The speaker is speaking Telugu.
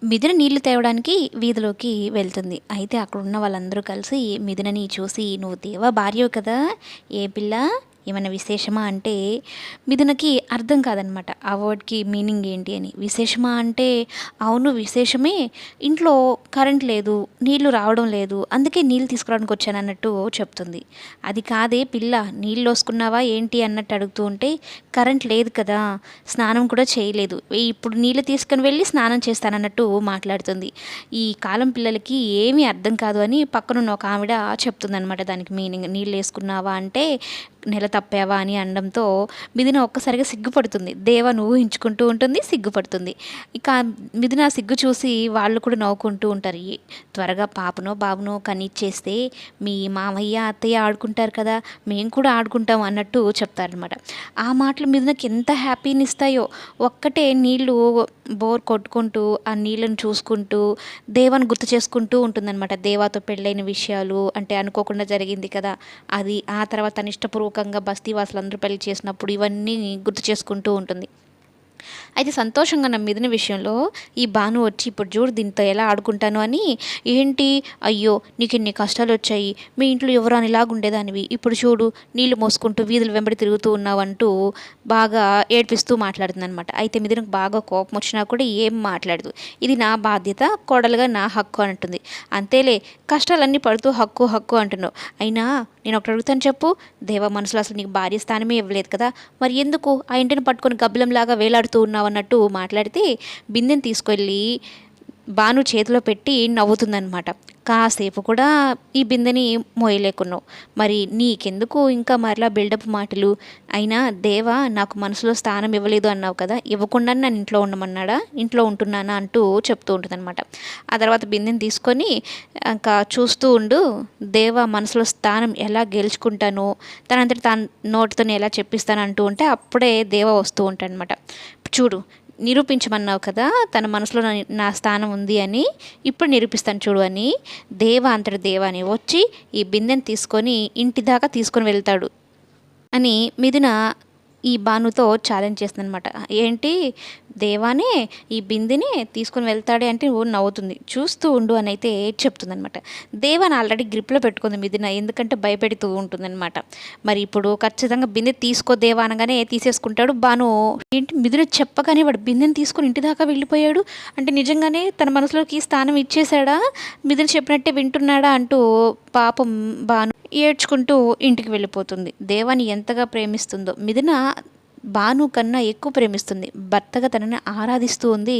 మిథున నీళ్లు తేవడానికి వీధిలోకి వెళ్తుంది. అయితే అక్కడున్న వాళ్ళందరూ కలిసి మిథునని చూసి, "నువ్వు దేవ భార్యవు కదా! ఏ పిల్ల ఏమన్నా విశేషమా?" అంటే మిథునకి అర్థం కాదనమాట. ఆ వర్డ్‌కి మీనింగ్ ఏంటి అని. విశేషమా అంటే, "అవును విశేషమే. ఇంట్లో కరెంట్ లేదు. నీళ్లు రావడం లేదు. అందుకే నీళ్ళు తీసుకురావడానికి వచ్చానన్నట్టు చెప్తుంది. "అది కాదే పిల్ల నీళ్ళోసుకున్నావా ఏంటి?" అన్నట్టు అడుగుతూ ఉంటే, "కరెంట్ లేదు కదా! స్నానం కూడా చేయలేదు. ఇప్పుడు నీళ్ళు తీసుకొని వెళ్ళి స్నానం చేస్తానన్నట్టు మాట్లాడుతుంది. ఈ కాలం పిల్లలకి ఏమీ అర్థం కాదు అని పక్కనున్న ఒక ఆవిడ చెప్తుందనమాట దానికి మీనింగ్. నీళ్ళేసుకున్నావా అంటే నెల తప్పావా అని అనడంతో మిథున ఒక్కసారిగా సిగ్గుపడుతుంది. దేవాని ఊహించుకుంటూ ఉంటుంది, సిగ్గుపడుతుంది. ఇక మిథున సిగ్గు చూసి వాళ్ళు కూడా నవ్వుకుంటూ ఉంటారు. త్వరగా పాపనో బాబునో కనిచ్చేస్తే మీ మామయ్య అత్తయ్య ఆడుకుంటారు కదా, మేము కూడా ఆడుకుంటాం అన్నట్టు చెప్తారనమాట. ఆ మాటలు మిథునకి ఎంత హ్యాపీని ఇస్తాయో. ఒక్కటే నీళ్ళు బోర్ కొట్టుకుంటూ ఆ నీళ్ళని చూసుకుంటూ దేవాని గుర్తు చేసుకుంటూ ఉంటుందన్నమాట. దేవాతో పెళ్ళైన విషయాలు అంటే అనుకోకుండా జరిగింది కదా అది, ఆ తర్వాత తను ఇష్టపూర్వకంగా బస్తీ వాసులందరూ పెళ్లి చేసినప్పుడు ఇవన్నీ గుర్తు చేసుకుంటూ ఉంటుంది. అయితే సంతోషంగా ఉన్న మిథున విషయంలో ఈ భాను వచ్చి, "ఇప్పుడు చూడు దీంతో ఎలా ఆడుకుంటాను" అని. "ఏంటి? అయ్యో నీకు ఇన్ని కష్టాలు వచ్చాయి, మీ ఇంట్లో ఎవరు అనేలాగా ఉండేదానివి, ఇప్పుడు చూడు నీళ్లు మోసుకుంటూ వీధుల వెంబడి తిరుగుతూ ఉన్నావు" అంటూ బాగా ఏడ్పిస్తూ మాట్లాడుతుందనమాట. అయితే మిథునకు బాగా కోపం వచ్చినా కూడా ఏం మాట్లాడదు. "ఇది నా బాధ్యత, కోడలుగా నా హక్కు" అంటుంది. "అంతేలే కష్టాలన్నీ పడుతూ హక్కు హక్కు అంటున్నావు. అయినా నేను ఒకటి అడుగుతాను చెప్పు, దేవ మనసులో అసలు నీకు భార్య స్థానమే ఇవ్వలేదు కదా, మరి ఎందుకు ఆ ఇంటిని పట్టుకొని గబ్బిలంలాగా వేలాడుతూ ఉన్నావు" అన్నట్టు మాట్లాడితే బిందెని తీసుకెళ్ళి భాను చేతిలో పెట్టి నవ్వుతుందనమాట. "కాసేపు కూడా ఈ బిందెని మోయలేకున్నావు, మరి నీకెందుకు ఇంకా మరలా బిల్డప్ మాటలు? అయినా దేవ నాకు మనసులో స్థానం ఇవ్వలేదు అన్నావు కదా, ఇవ్వకుండా నన్ను ఇంట్లో ఉండమన్నాడా, ఇంట్లో ఉంటున్నానా" అంటూ చెప్తూ ఉంటుందన్నమాట. ఆ తర్వాత బిందెని తీసుకొని ఇంకా చూస్తూ ఉండు, దేవ మనసులో స్థానం ఎలా గెలుచుకుంటానో తనంతట తాను నోటితోనే ఎలా చెప్పిస్తాను అంటూ ఉంటే అప్పుడే దేవ వస్తూ ఉంటాడనమాట. "చూడు నిరూపించమన్నావు కదా తన మనసులో నా స్థానం ఉంది అని, ఇప్పుడు నిరూపిస్తాను చూడు" అని దేవ అంతటి దేవ అని వచ్చి ఈ బిందెని తీసుకొని ఇంటి దాకా తీసుకొని వెళ్తాడు అని మిథున ఈ భానుతో ఛాలెంజ్ చేస్తుందనమాట. ఏంటి దేవానే ఈ బిందెని తీసుకొని వెళ్తాడే అంటే ఓ నవ్వుతుంది. "చూస్తూ ఉండు" అని అయితే చెప్తుందనమాట. దేవాని ఆల్రెడీ గ్రిప్లో పెట్టుకుంది మిథున, ఎందుకంటే భయపెడుతూ ఉంటుందన్నమాట. మరి ఇప్పుడు ఖచ్చితంగా బిందె తీసుకో దేవా అనగానే తీసేసుకుంటాడు భాను. ఏంటి మిథున చెప్పగానే వాడు బిందెని తీసుకొని ఇంటి దాకా వెళ్ళిపోయాడు అంటే నిజంగానే తన మనసులోకి స్థానం ఇచ్చేశాడా, మిథున చెప్పినట్టే వింటున్నాడా అంటూ పాపం భాను ఏడ్చుకుంటూ ఇంటికి వెళ్ళిపోతుంది. దేవాని ఎంతగా ప్రేమిస్తుందో మిథున భాను కన్నా ఎక్కువ ప్రేమిస్తుంది. భర్తగా తనని ఆరాధిస్తూ ఉంది.